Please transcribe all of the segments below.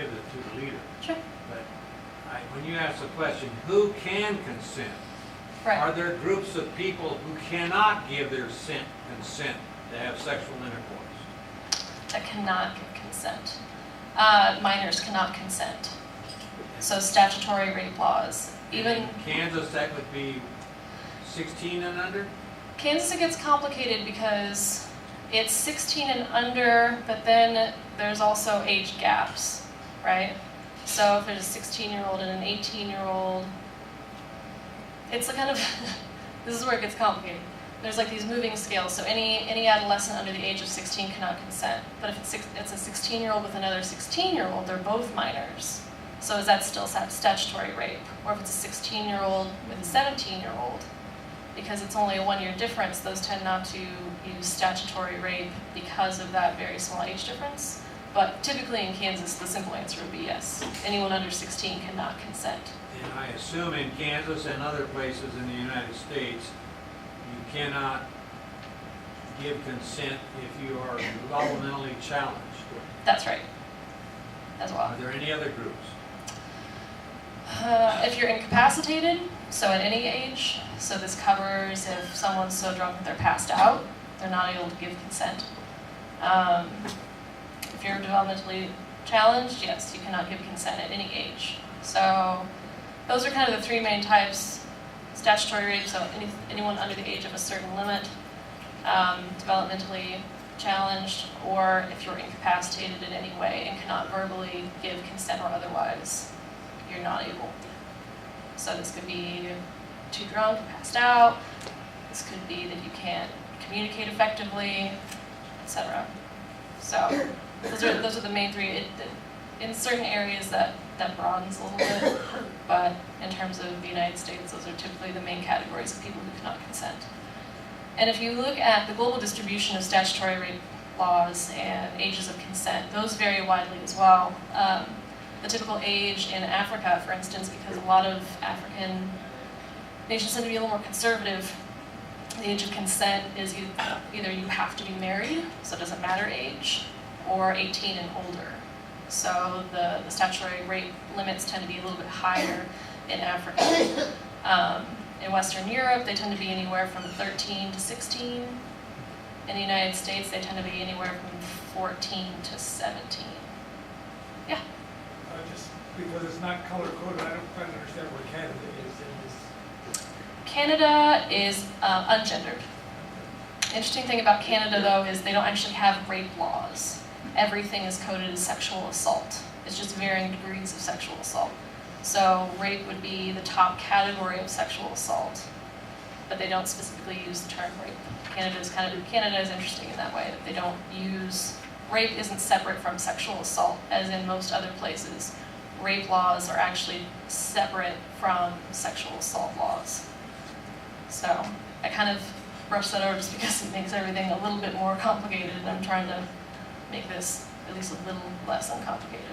give it to the leader. Sure. But when you ask the question, who can consent? Right. Are there groups of people who cannot give their consent to have sexual intercourse? That cannot give consent. Minors cannot consent. So statutory rape laws. Even in Kansas, that would be 16 and under? Kansas, it gets complicated because it's 16 and under, but then there's also age gaps, right? So if there's a 16-year-old and an 18-year-old, it's a kind of, this is where it gets complicated. There's like these moving scales, so any adolescent under the age of 16 cannot consent. But if it's a 16-year-old with another 16-year-old, they're both minors. So is that still statutory rape? Or if it's a 16-year-old with a 17-year-old, because it's only a 1-year difference, those tend not to use statutory rape because of that very small age difference. But typically in Kansas, the simple answer would be yes. Anyone under 16 cannot consent. And I assume in Kansas and other places in the United States, you cannot give consent if you are developmentally challenged. That's right, as well. Are there any other groups? If you're incapacitated, so at any age, so this covers if someone's so drunk that they're passed out, they're not able to give consent. If you're developmentally challenged, yes, you cannot give consent at any age. So those are kind of the three main types. Statutory rape, so anyone under the age of a certain limit, developmentally challenged, or if you're incapacitated in any way and cannot verbally give consent or otherwise, you're not able. So this could be too drunk, passed out. This could be that you can't communicate effectively, etc. So those are the main three. In certain areas that broadens a little bit, but in terms of the United States, those are typically the main categories of people who cannot consent. And if you look at the global distribution of statutory rape laws and ages of consent, those vary widely as well. The typical age in Africa, for instance, because a lot of African nations tend to be a little more conservative, the age of consent is either you have to be married, so it doesn't matter age, or 18 and older. So the statutory rape limits tend to be a little bit higher in Africa. In Western Europe, they tend to be anywhere from 13 to 16. In the United States, they tend to be anywhere from 14 to 17. Yeah? Just because it's not color-coded, I don't quite understand where Canada is in this. Canada is ungendered. Interesting thing about Canada, though, is they don't actually have rape laws. Everything is coded as sexual assault. It's just varying degrees of sexual assault. So rape would be the top category of sexual assault, but they don't specifically use the term rape. Canada is interesting in that way, that they don't use, rape isn't separate from sexual assault, as in most other places. Rape laws are actually separate from sexual assault laws. So I kind of brushed that over just because it makes everything a little bit more complicated, and I'm trying to make this at least a little less uncomplicated.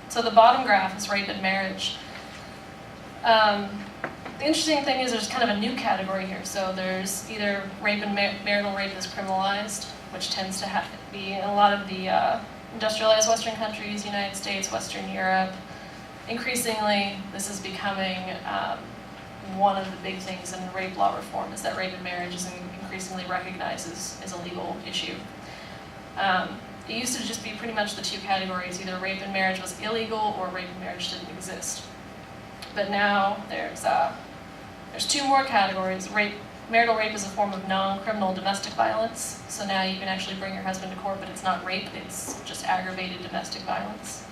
So the bottom graph is rape and marriage. The interesting thing is there's kind of a new category here. So there's either rape and marital rape is criminalized, which tends to be in a lot of the industrialized Western countries, United States, Western Europe. Increasingly, this is becoming one of the big things in rape law reform, is that rape and marriage is increasingly recognized as a legal issue. It used to just be pretty much the two categories. Either rape and marriage was illegal or rape and marriage didn't exist. But now there's two more categories. Marital rape is a form of non-criminal domestic violence. So now you can actually bring your husband to court, but it's not rape, it's just aggravated domestic violence.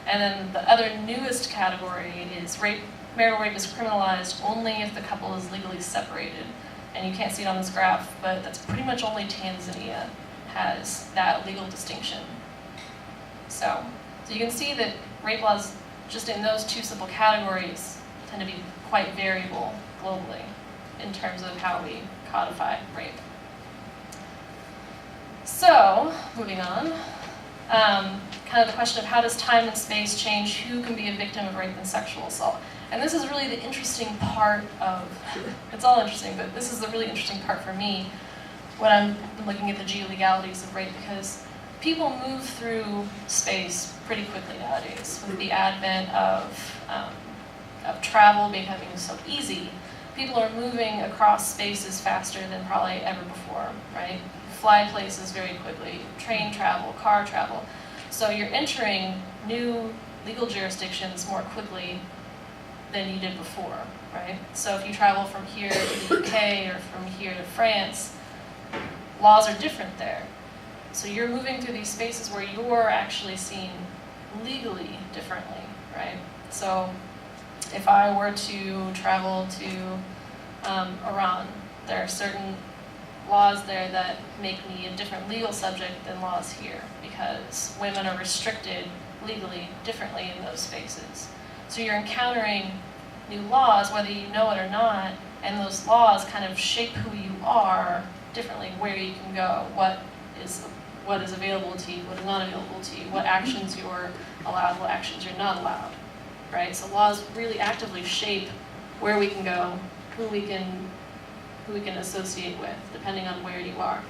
And then the other newest category is marital rape is criminalized only if the couple is legally separated. And you can't see it on this graph, but that's pretty much only Tanzania has that legal distinction. So you can see that rape laws, just in those two simple categories, tend to be quite variable globally in terms of how we codify rape. So, moving on, kind of the question of how does time and space change who can be a victim of rape and sexual assault? And this is really the interesting part of, it's all interesting, but this is the really interesting part for me when I'm looking at the geolegalities of rape, because people move through space pretty quickly nowadays with the advent of travel becoming so easy. People are moving across spaces faster than probably ever before, right? Fly places very quickly, train travel, car travel. So you're entering new legal jurisdictions more quickly than you did before, right? So if you travel from here to the UK or from here to France, laws are different there. So you're moving through these spaces where you're actually seen legally differently, right? So if I were to travel to Iran, there are certain laws there that make me a different legal subject than laws here, because women are restricted legally differently in those spaces. So you're encountering new laws, whether you know it or not, and those laws kind of shape who you are differently, where you can go, what is available to you, what is not available to you, what actions you're allowed, what actions you're not allowed, right? So laws really actively shape where we can go, who we can associate with, depending on where you are.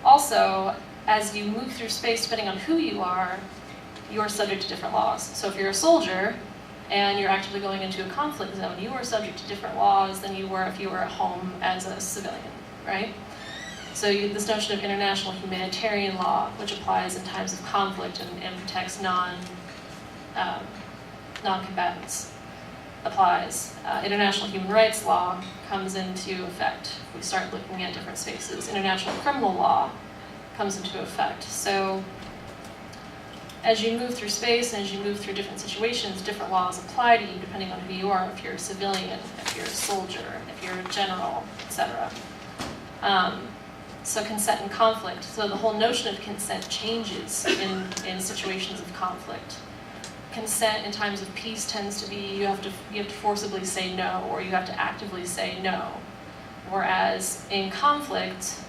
Also, as you move through space, depending on who you are subject to different laws. So if you're a soldier and you're actively going into a conflict zone, you are subject to different laws than you were if you were at home as a civilian, right? So this notion of international humanitarian law, which applies in times of conflict and protects non-combatants, applies. International human rights law comes into effect. We start looking at different spaces. International criminal law comes into effect. So as you move through space and as you move through different situations, different laws apply to you depending on who you are, if you're a civilian, if you're a soldier, if you're a general, etc. So consent in conflict. So the whole notion of consent changes in situations of conflict. Consent in times of peace tends to be you have to forcibly say no, or you have to actively say no. Whereas in conflict,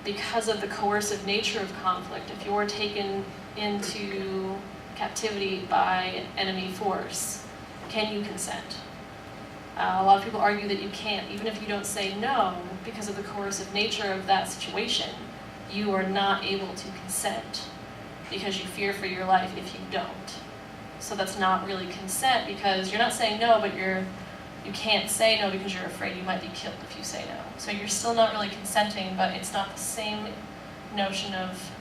because of the coercive nature of conflict, if you're taken into captivity by enemy force, can you consent? A lot of people argue that you can't, even if you don't say no, because of the coercive nature of that situation, you are not able to consent because you fear for your life if you don't. So that's not really consent, because you're not saying no, but you can't say no because you're afraid you might be killed if you say no. So you're still not really consenting, but it's not the same notion of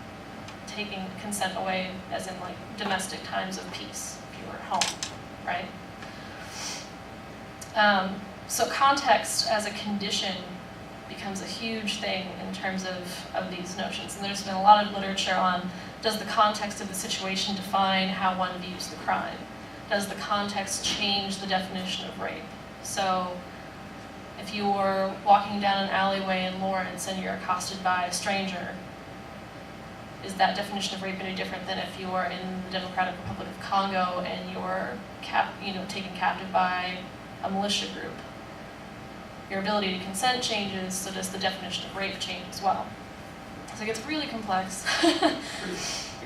taking consent away as in like domestic times of peace, if you were at home, right? So context as a condition becomes a huge thing in terms of these notions. And there's been a lot of literature on, does the context of the situation define how one views the crime? Does the context change the definition of rape? So if you're walking down an alleyway in Lawrence and you're accosted by a stranger, is that definition of rape any different than if you are in the Democratic Republic of Congo and you're taken captive by a militia group? Your ability to consent changes, so does the definition of rape change as well. So it gets really complex.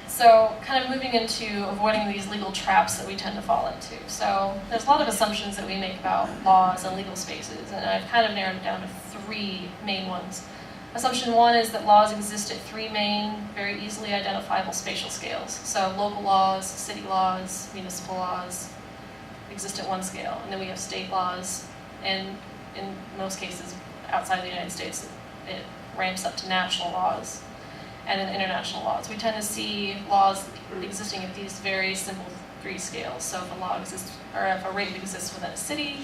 So kind of moving into avoiding these legal traps that we tend to fall into. So there's a lot of assumptions that we make about laws and legal spaces, and I've kind of narrowed it down to three main ones. Assumption one is that laws exist at three main, very easily identifiable spatial scales. So local laws, city laws, municipal laws exist at one scale. And then we have state laws, and in most cases outside the United States, it ramps up to national laws and then international laws. We tend to see laws existing at these very simple three scales. So if a law exists, or if a rape exists within a city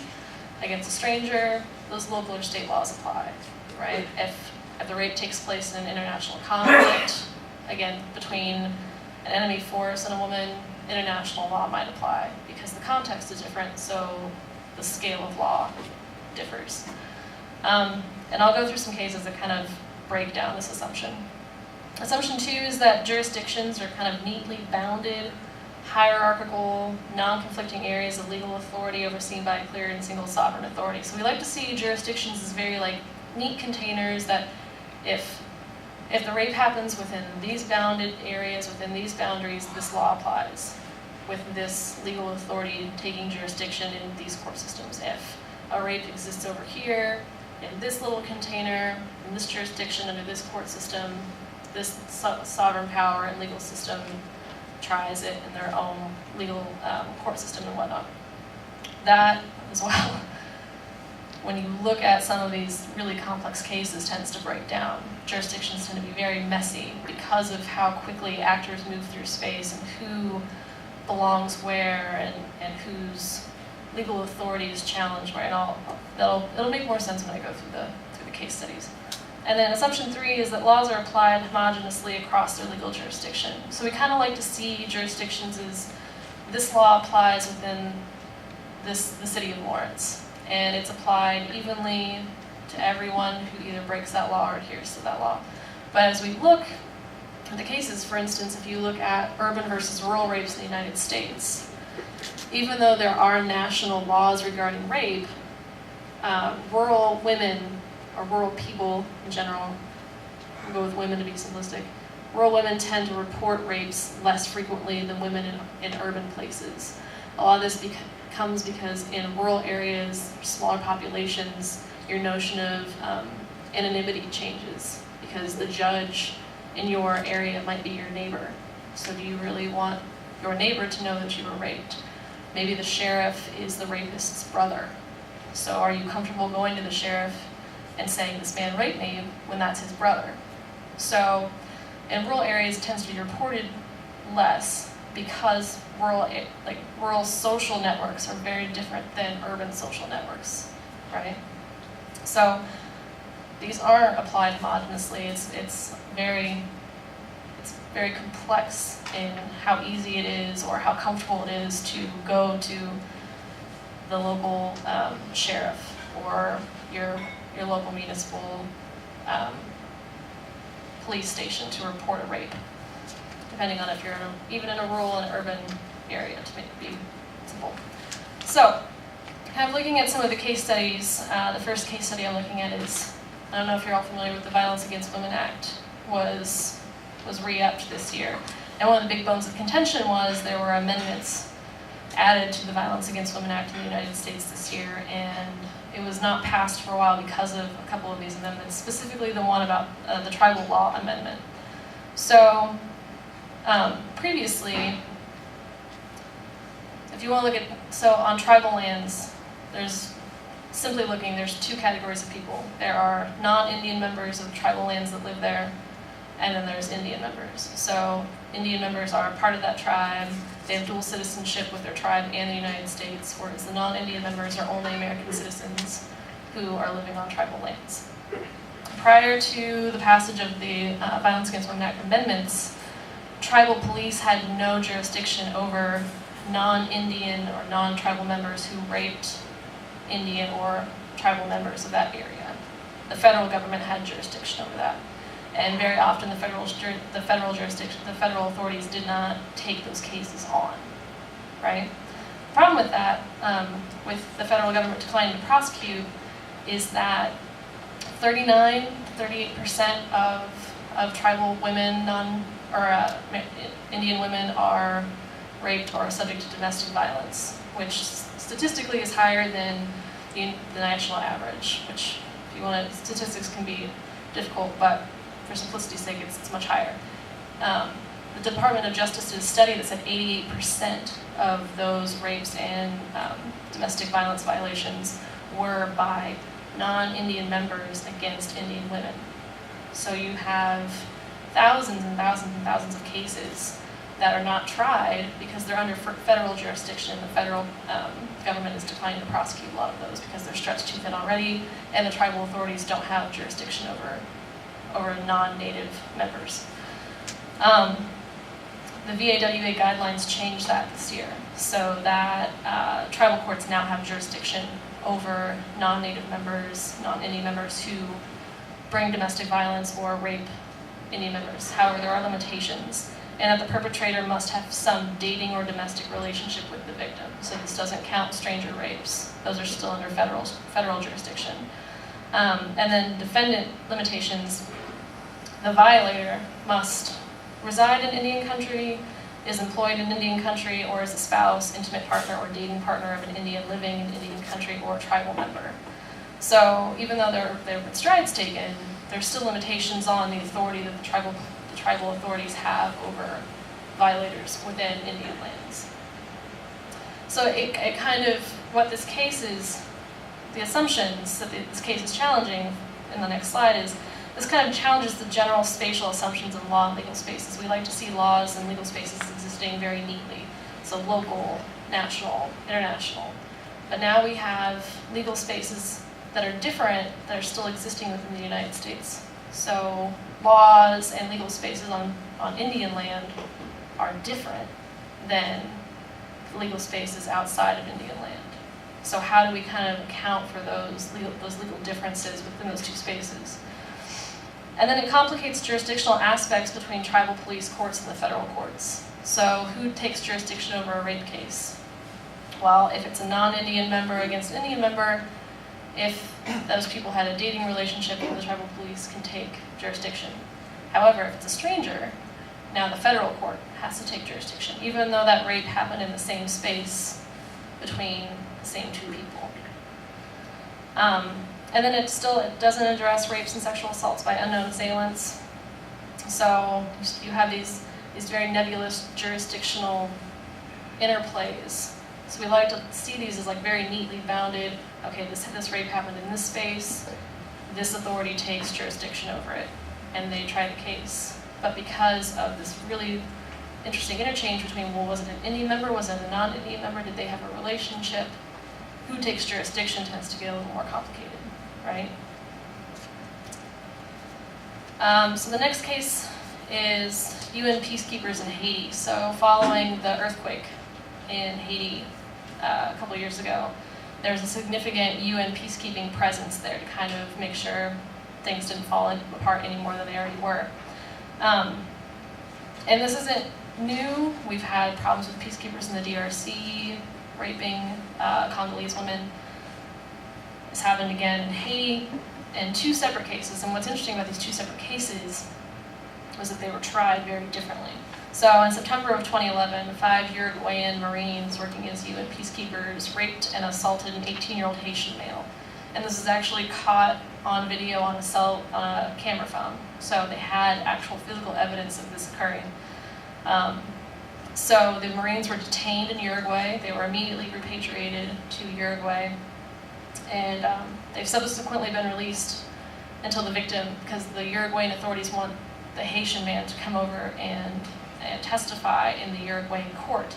against a stranger, those local or state laws apply, right? If the rape takes place in an international conflict, again, between an enemy force and a woman, international law might apply because the context is different, so the scale of law differs. And I'll go through some cases that kind of break down this assumption. Assumption two is that jurisdictions are kind of neatly bounded, hierarchical, non-conflicting areas of legal authority overseen by a clear and single sovereign authority. So we like to see jurisdictions as very like neat containers that if the rape happens within these bounded areas, within these boundaries, this law applies with this legal authority taking jurisdiction in these court systems. If a rape exists over here, in this little container, in this jurisdiction, under this court system, this sovereign power and legal system tries it in their own legal court system and whatnot. That as well, when you look at some of these really complex cases, tends to break down. Jurisdictions tend to be very messy because of how quickly actors move through space and who belongs where and whose legal authority is challenged where, and it'll make more sense when I go through the case studies. And then assumption 3 is that laws are applied homogeneously across their legal jurisdiction. So we kind of like to see jurisdictions as this law applies within the city of Lawrence, and it's applied evenly to everyone who either breaks that law or adheres to that law. But as we look at the cases, for instance, if you look at urban versus rural rapes in the United States, even though there are national laws regarding rape, rural women, or rural people in general, we'll go with women to be simplistic, rural women tend to report rapes less frequently than women in urban places. A lot of this comes because in rural areas, smaller populations, your notion of anonymity changes because the judge in your area might be your neighbor. So do you really want your neighbor to know that you were raped? Maybe the sheriff is the rapist's brother. So are you comfortable going to the sheriff and saying this man raped me when that's his brother? So in rural areas it tends to be reported less because rural social networks are very different than urban social networks, right? So these aren't applied homogenously. It's very complex in how easy it is or how comfortable it is to go to the local sheriff or your local municipal police station to report a rape, depending on if you're even in a rural and urban area, to make it be simple. So, kind of looking at some of the case studies, the first case study I'm looking at is, I don't know if you're all familiar with the Violence Against Women Act, was re-upped this year. And one of the big bones of contention was there were amendments added to the Violence Against Women Act in the United States this year, and it was not passed for a while because of a couple of these amendments, specifically the one about the tribal law amendment. So previously, if you want to look at, so on tribal lands, there's two categories of people. There are non-Indian members of tribal lands that live there, and then there's Indian members. So Indian members are part of that tribe. They have dual citizenship with their tribe and the United States, whereas the non-Indian members are only American citizens who are living on tribal lands. Prior to the passage of the Violence Against Women Act amendments, tribal police had no jurisdiction over non-Indian or non-tribal members who raped Indian or tribal members of that area. The federal government had jurisdiction over that. And very often the federal authorities did not take those cases on, right? The problem with that, with the federal government declining to prosecute, is that 38% of tribal women, Indian women are raped or subject to domestic violence, which statistically is higher than the national average, which, if you want to, statistics can be difficult, but for simplicity's sake, it's much higher. The Department of Justice did a study that said 88% of those rapes and domestic violence violations were by non-Indian members against Indian women. So you have thousands and thousands and thousands of cases that are not tried because they're under federal jurisdiction. The federal government is declining to prosecute a lot of those because they're stretched too thin already, and the tribal authorities don't have jurisdiction over non-native members. The VAWA guidelines changed that this year, so that tribal courts now have jurisdiction over non-native members, non-Indian members who bring domestic violence or rape Indian members. However, there are limitations, and that the perpetrator must have some dating or domestic relationship with the victim. So this doesn't count stranger rapes. Those are still under federal jurisdiction. And then defendant limitations. The violator must reside in Indian country, is employed in Indian country, or is a spouse, intimate partner, or dating partner of an Indian living in Indian country or a tribal member. So even though there have been strides taken, there's still limitations on the authority that the tribal authorities have over violators within Indian lands. So it kind of, what this case is, the assumptions that this case is challenging in the next slide is, this kind of challenges the general spatial assumptions of law and legal spaces. We like to see laws and legal spaces existing very neatly. So local, national, international. But now we have legal spaces that are different, that are still existing within the United States. So laws and legal spaces on Indian land are different than legal spaces outside of Indian land. So how do we kind of account for those legal differences within those two spaces? And then it complicates jurisdictional aspects between tribal police courts and the federal courts. So who takes jurisdiction over a rape case? Well, if it's a non-Indian member against an Indian member, if those people had a dating relationship, the tribal police can take jurisdiction. However, if it's a stranger, now the federal court has to take jurisdiction, even though that rape happened in the same space between the same two people. And then it doesn't address rapes and sexual assaults by unknown assailants. So you have these very nebulous jurisdictional interplays. So we like to see these as like very neatly bounded. Okay, this rape happened in this space. This authority takes jurisdiction over it, and they try the case. But because of this really interesting interchange between, well, was it an Indian member, was it a non-Indian member, did they have a relationship, who takes jurisdiction tends to get a little more complicated, right? So the next case is UN peacekeepers in Haiti. So following the earthquake in Haiti a couple years ago, there was a significant UN peacekeeping presence there to kind of make sure things didn't fall apart any more than they already were. And this isn't new. We've had problems with peacekeepers in the DRC, raping Congolese women. This happened again in Haiti in two separate cases. And what's interesting about these two separate cases was that they were tried very differently. So in September of 2011, 5 Uruguayan Marines working as UN peacekeepers raped and assaulted an 18-year-old Haitian male. And this is actually caught on video on a camera phone. So they had actual physical evidence of this occurring. So the Marines were detained in Uruguay. They were immediately repatriated to Uruguay. And they've subsequently been released until the victim, because the Uruguayan authorities want the Haitian man to come over and testify in the Uruguayan court.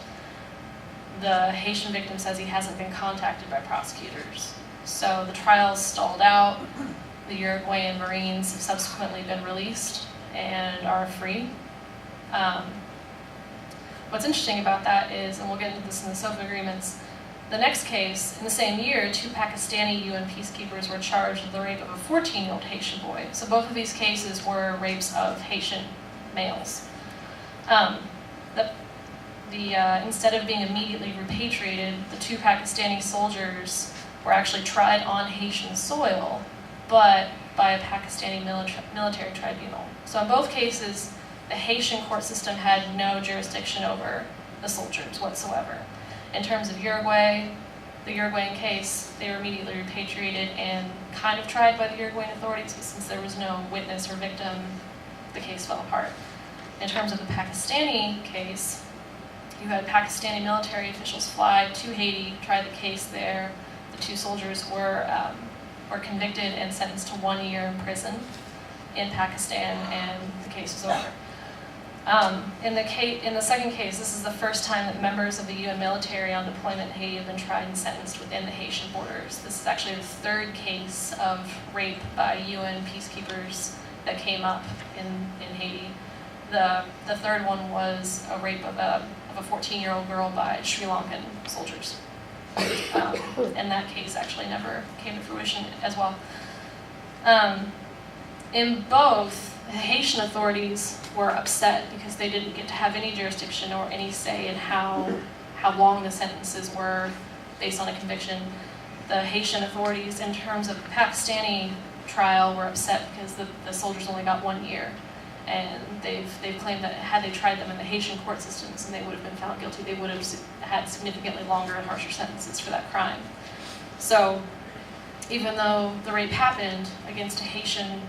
The Haitian victim says he hasn't been contacted by prosecutors. So the trial's stalled out. The Uruguayan Marines have subsequently been released and are free. What's interesting about that is, and we'll get into this in the SOFA agreements, the next case, in the same year, 2 Pakistani UN peacekeepers were charged with the rape of a 14-year-old Haitian boy. So both of these cases were rapes of Haitian males. Instead of being immediately repatriated, the 2 Pakistani soldiers were actually tried on Haitian soil, but by a Pakistani military tribunal. So in both cases, the Haitian court system had no jurisdiction over the soldiers whatsoever. In terms of Uruguay, the Uruguayan case, they were immediately repatriated and kind of tried by the Uruguayan authorities, but since there was no witness or victim, the case fell apart. In terms of the Pakistani case, you had Pakistani military officials fly to Haiti, try the case there. The 2 soldiers were convicted and sentenced to 1 year in prison in Pakistan, and the case was over. In the second case, this is the first time that members of the UN military on deployment in Haiti have been tried and sentenced within the Haitian borders. This is actually the 3rd case of rape by UN peacekeepers that came up in Haiti. The 3rd one was a rape of a 14-year-old girl by Sri Lankan soldiers. And that case actually never came to fruition as well. In both, the Haitian authorities were upset because they didn't get to have any jurisdiction or any say in how long the sentences were based on a conviction. The Haitian authorities, in terms of the Pakistani trial, were upset because the soldiers only got 1 year. And they've claimed that had they tried them in the Haitian court systems and they would have been found guilty, they would have had significantly longer and harsher sentences for that crime. So even though the rape happened against a Haitian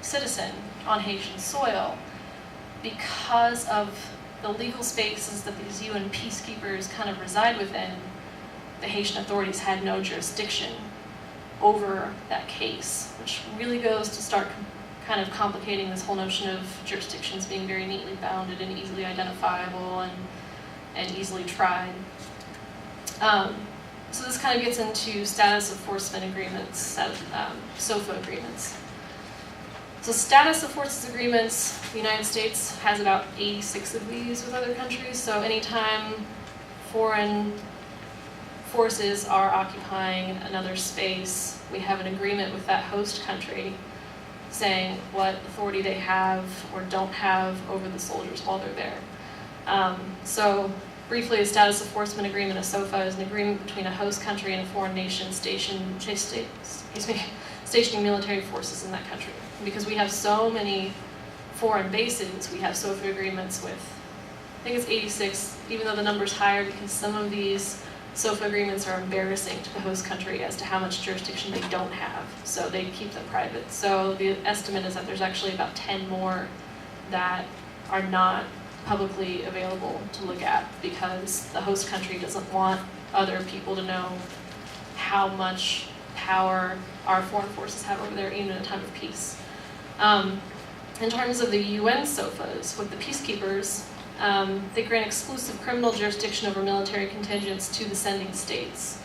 citizen on Haitian soil, because of the legal spaces that these UN peacekeepers kind of reside within, the Haitian authorities had no jurisdiction over that case, which really goes to start kind of complicating this whole notion of jurisdictions being very neatly bounded and easily identifiable and easily tried. So this kind of gets into status enforcement agreements, SOFA agreements. So status of forces agreements, the United States has about 86 of these with other countries. So anytime foreign forces are occupying another space, we have an agreement with that host country saying what authority they have or don't have over the soldiers while they're there. So briefly, a status enforcement agreement, a SOFA, is an agreement between a host country and a foreign nation stationing military forces in that country. Because we have so many foreign bases, we have SOFA agreements with, I think it's 86, even though the number's higher, because some of these SOFA agreements are embarrassing to the host country as to how much jurisdiction they don't have, so they keep them private. So the estimate is that there's actually about 10 more that are not publicly available to look at because the host country doesn't want other people to know how much power our foreign forces have over there, even in a time of peace. In terms of the UN SOFAs with the peacekeepers, they grant exclusive criminal jurisdiction over military contingents to the sending states.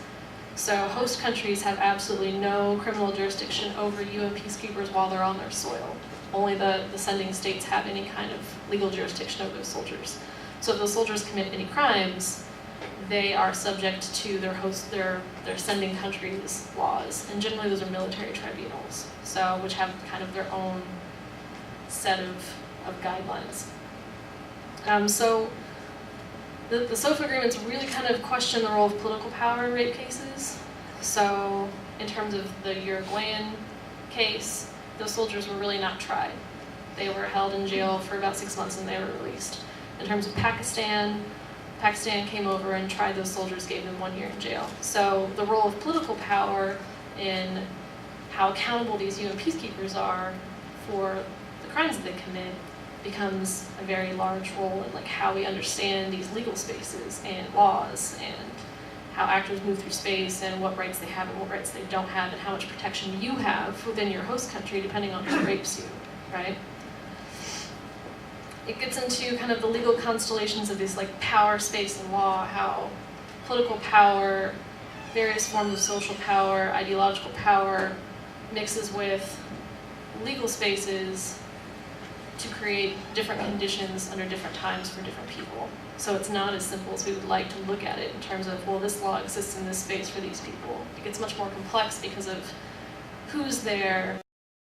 So host countries have absolutely no criminal jurisdiction over UN peacekeepers while they're on their soil. Only the sending states have any kind of legal jurisdiction over those soldiers. So if those soldiers commit any crimes, they are subject to their sending country's laws. And generally those are military tribunals, so which have kind of their own set of guidelines. So the SOFA agreements really kind of question the role of political power in rape cases. So in terms of the Uruguayan case, those soldiers were really not tried. They were held in jail for about 6 months and they were released. In terms of Pakistan came over and tried those soldiers, gave them 1 year in jail. So the role of political power in how accountable these UN peacekeepers are for the crimes that they commit becomes a very large role in like how we understand these legal spaces and laws and how actors move through space and what rights they have and what rights they don't have and how much protection you have within your host country depending on who rapes you, right? It gets into kind of the legal constellations of these like power, space, and law, how political power, various forms of social power, ideological power mixes with legal spaces to create different conditions under different times for different people. So it's not as simple as we would like to look at it in terms of, well, this law exists in this space for these people. It gets much more complex because of who's there,